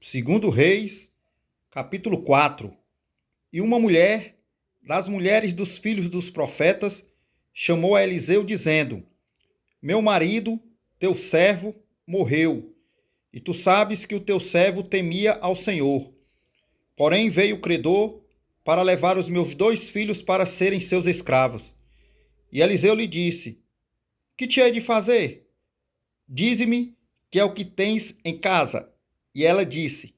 Segundo Reis, capítulo 4. E uma mulher, das mulheres dos filhos dos profetas, chamou a Eliseu, dizendo: Meu marido, teu servo, morreu, e tu sabes que o teu servo temia ao Senhor. Porém veio o credor para levar os meus 2 filhos para serem seus escravos. E Eliseu lhe disse: Que te hei de fazer? Dize-me que é o que tens em casa. E ela disse: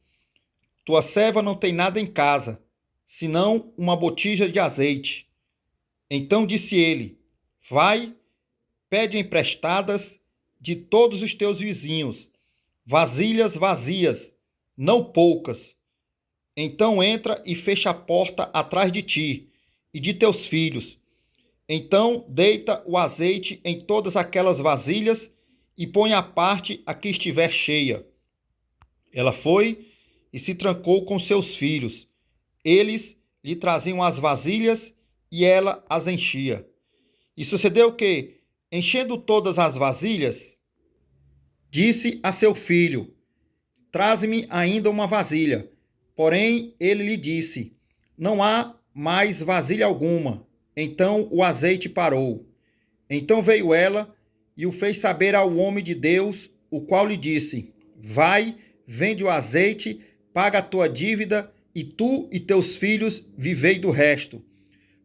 Tua serva não tem nada em casa, senão uma botija de azeite. Então disse ele: Vai, pede emprestadas de todos os teus vizinhos, vasilhas vazias, não poucas. Então entra e fecha a porta atrás de ti e de teus filhos. Então deita o azeite em todas aquelas vasilhas e põe à parte a que estiver cheia. Ela foi e se trancou com seus filhos. Eles lhe traziam as vasilhas e ela as enchia. E sucedeu que, enchendo todas as vasilhas, disse a seu filho: Traze-me ainda uma vasilha. Porém, ele lhe disse: Não há mais vasilha alguma. Então o azeite parou. Então veio ela e o fez saber ao homem de Deus, o qual lhe disse: Vai, vende o azeite, paga a tua dívida, e tu e teus filhos vivei do resto.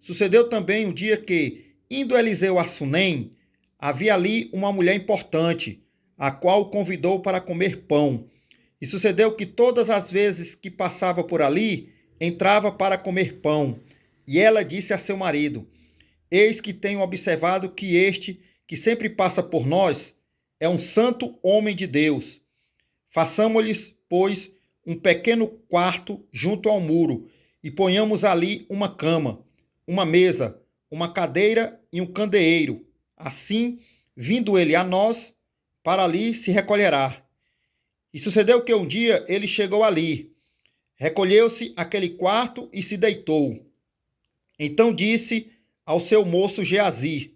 Sucedeu também um dia que, indo Eliseu a Sunem, havia ali uma mulher importante, a qual o convidou para comer pão. E sucedeu que todas as vezes que passava por ali, entrava para comer pão. E ela disse a seu marido: Eis que tenho observado que este, que sempre passa por nós, é um santo homem de Deus. Façamo-lhes, pois, um pequeno quarto junto ao muro, e ponhamos ali uma cama, uma mesa, uma cadeira e um candeeiro. Assim, vindo ele a nós, para ali se recolherá. E sucedeu que um dia ele chegou ali, recolheu-se àquele quarto e se deitou. Então disse ao seu moço Geazi: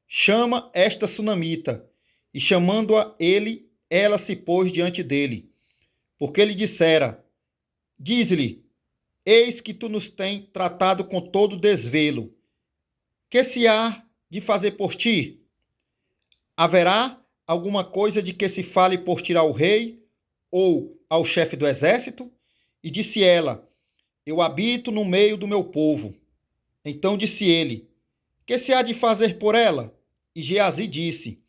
Chama esta sunamita. E chamando-a ele, ela se pôs diante dele. Porque ele dissera: Diz-lhe, eis que tu nos tens tratado com todo desvelo. Que se há de fazer por ti? Haverá alguma coisa de que se fale por ti ao rei ou ao chefe do exército? E disse ela: Eu habito no meio do meu povo. Então disse ele: Que se há de fazer por ela? E Geazi disse: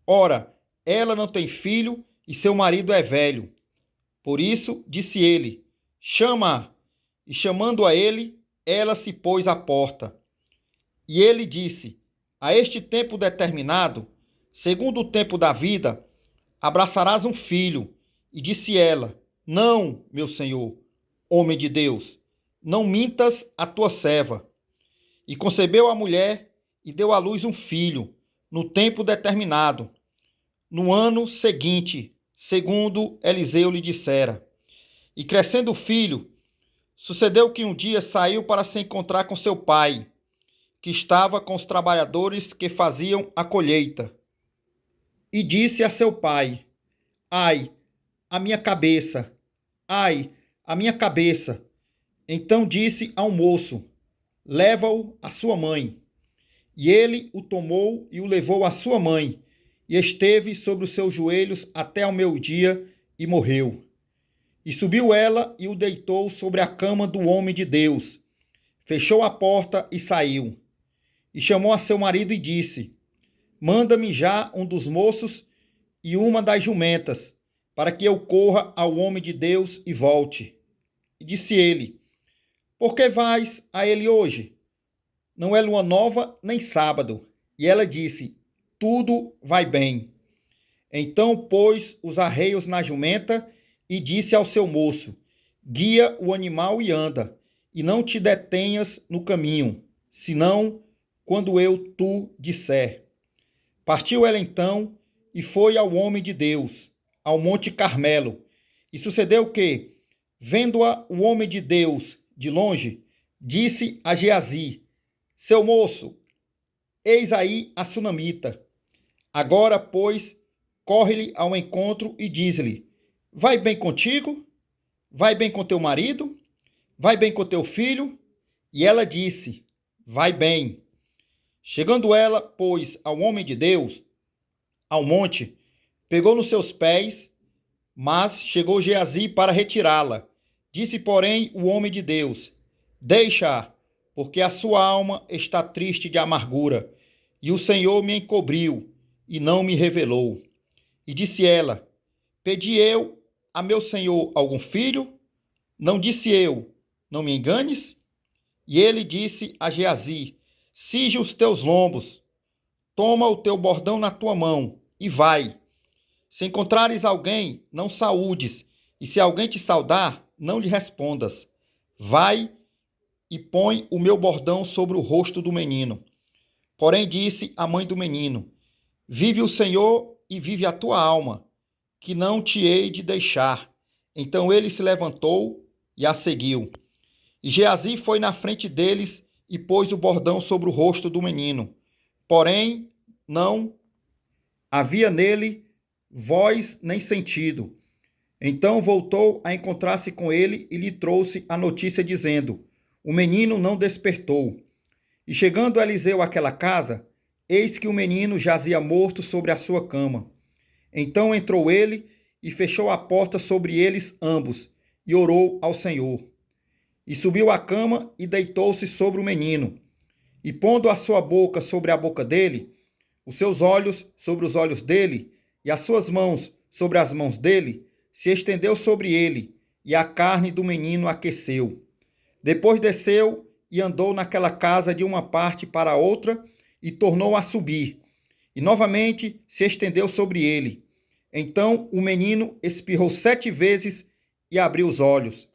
Ora, ela não tem filho e seu marido é velho. Por isso disse ele: Chama-a. E chamando a ele, ela se pôs à porta. E ele disse: A este tempo determinado, segundo o tempo da vida, abraçarás um filho. E disse ela: Não, meu senhor, homem de Deus, não mintas a tua serva. E concebeu a mulher e deu à luz um filho, no tempo determinado, no ano seguinte, segundo Eliseu lhe dissera. E crescendo o filho, sucedeu que um dia saiu para se encontrar com seu pai, que estava com os trabalhadores que faziam a colheita. E disse a seu pai: Ai, a minha cabeça! Ai, a minha cabeça! Então disse ao moço: Leva-o à sua mãe. E ele o tomou e o levou à sua mãe, e esteve sobre os seus joelhos até ao meio-dia, e morreu. E subiu ela e o deitou sobre a cama do homem de Deus. Fechou a porta e saiu. E chamou a seu marido e disse: Manda-me já um dos moços e uma das jumentas, para que eu corra ao homem de Deus e volte. E disse ele: Por que vais a ele hoje? Não é lua nova nem sábado. E ela disse: Tudo vai bem. Então pôs os arreios na jumenta e disse ao seu moço: Guia o animal e anda, e não te detenhas no caminho, senão quando eu tu disser. Partiu ela então e foi ao homem de Deus, ao monte Carmelo. E sucedeu que, vendo-a o homem de Deus de longe, disse a Geazi: Seu moço, eis aí a sunamita. Agora, pois, corre-lhe ao encontro e diz-lhe: Vai bem contigo? vai bem com teu marido? Vai bem com teu filho? E ela disse, vai bem. Chegando ela, pois, ao homem de Deus, ao monte, pegou nos seus pés, mas chegou Geazi para retirá-la. Disse, porém, o homem de Deus, deixa-a, porque a sua alma está triste de amargura, e o Senhor me encobriu, e não me revelou. E disse ela, pedi eu a meu senhor algum filho? Não disse eu, não me enganes? E ele disse a Geazi, cinge os teus lombos, toma o teu bordão na tua mão, e vai. Se encontrares alguém, não saúdes, e se alguém te saudar, não lhe respondas. Vai e põe o meu bordão sobre o rosto do menino. Porém disse a mãe do menino, vive o Senhor e vive a tua alma, que não te hei de deixar. Então ele se levantou e a seguiu. E Geazi foi na frente deles e pôs o bordão sobre o rosto do menino. Porém, não havia nele voz nem sentido. Então voltou a encontrar-se com ele e lhe trouxe a notícia, dizendo, o menino não despertou. E chegando Eliseu àquela casa, eis que o menino jazia morto sobre a sua cama. Então entrou ele e fechou a porta sobre eles ambos, e orou ao Senhor. E subiu à cama e deitou-se sobre o menino. E pondo a sua boca sobre a boca dele, os seus olhos sobre os olhos dele, e as suas mãos sobre as mãos dele, se estendeu sobre ele, e a carne do menino aqueceu. Depois desceu e andou naquela casa de uma parte para outra, e tornou a subir. E novamente se estendeu sobre ele. Então o menino espirrou 7 vezes e abriu os olhos.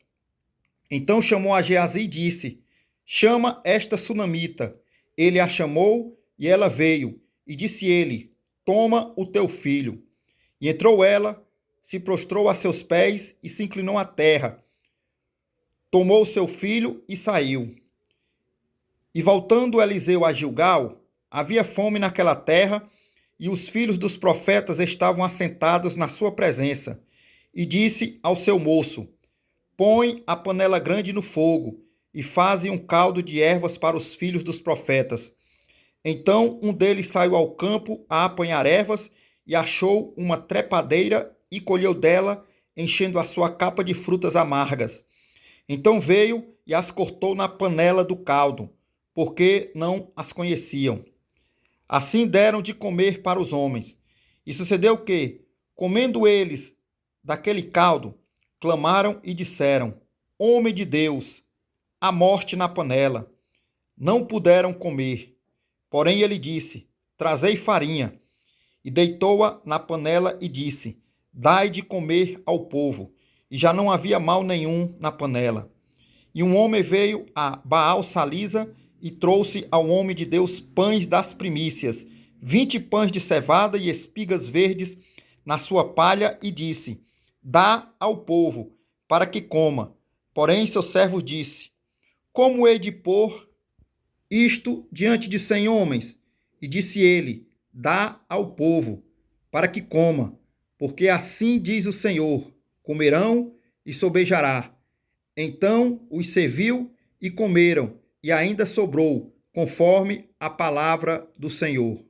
Então chamou a Geazi e disse, chama esta sunamita. Ele a chamou e ela veio. E disse ele, toma o teu filho. E entrou ela, se prostrou a seus pés e se inclinou à terra. Tomou o seu filho e saiu. E voltando Eliseu a Gilgal, havia fome naquela terra, e os filhos dos profetas estavam assentados na sua presença. E disse ao seu moço, põe a panela grande no fogo, e faze um caldo de ervas para os filhos dos profetas. Então um deles saiu ao campo a apanhar ervas, e achou uma trepadeira, e colheu dela, enchendo a sua capa de frutas amargas. Então veio e as cortou na panela do caldo, porque não as conheciam. Assim deram de comer para os homens. E sucedeu que, comendo eles daquele caldo, clamaram e disseram, homem de Deus, a morte na panela. Não puderam comer. Porém ele disse, trazei farinha. E deitou-a na panela e disse, dai de comer ao povo. E já não havia mal nenhum na panela. E um homem veio a Baal-Salisa e trouxe ao homem de Deus pães das primícias, 20 pães de cevada e espigas verdes na sua palha, e disse, dá ao povo, para que coma. Porém seu servo disse, como hei de pôr isto diante de 100 homens? E disse ele, dá ao povo, para que coma, porque assim diz o Senhor, comerão e sobejará. Então os serviu e comeram, e ainda sobrou, conforme a palavra do Senhor.